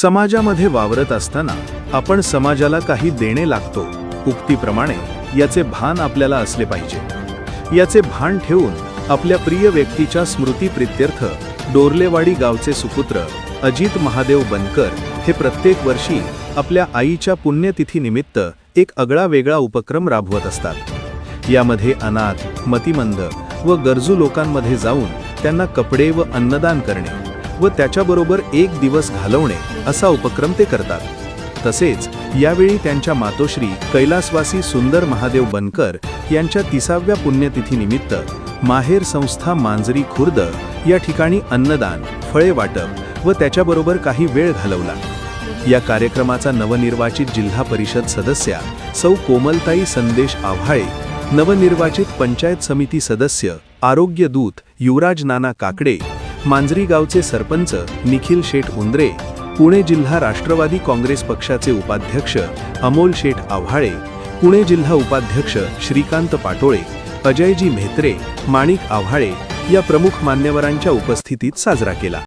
समाजामध्ये वावरत असताना आपण समाजाला काही देणे लागतो उक्तीप्रमाणे याचे भान आपल्याला असले पाहिजे। याचे भान ठेवून आपल्या प्रिय व्यक्तीच्या स्मृतीप्रित्यर्थ डोरलेवाडी गावचे सुपुत्र अजित महादेव बनकर हे प्रत्येक वर्षी आपल्या आईच्या पुण्यतिथीनिमित्त एक आगळा वेगळा उपक्रम राबवत असतात। यामध्ये अनाथ, मतिमंद व गरजू लोकांमध्ये जाऊन त्यांना कपडे व अन्नदान करणे व त्याच्याबरोबर एक दिवस घालवणे असा उपक्रम ते करतात। तसेच यावेळी त्यांच्या मातोश्री कैलासवासी सुंदर महादेव बनकर यांच्या 30व्या पुण्यतिथीनिमित्त माहेर संस्था मांजरी खुर्द या ठिकाणी अन्नदान, फळे वाटप व त्याच्याबरोबर काही वेळ घालवला। या कार्यक्रमाचा नवनिर्वाचित जिल्हा परिषद सदस्या सौ कोमलताई संदेश आव्हाळे, नवनिर्वाचित पंचायत समिती सदस्य आरोग्य दूत युवराज नाना काकडे, मांजरी गावचे सरपंच निखिल शेठ उंद्रे, पुणे जिल्हा राष्ट्रवादी काँग्रेस पक्षाचे उपाध्यक्ष अमोल शेठ आव्हाळे, पुणे जिल्हा उपाध्यक्ष श्रीकांत पाटोळे, अजयजी म्हेत्रे, माणिक आव्हाळे या प्रमुख मान्यवरांच्या उपस्थितीत साजरा केला।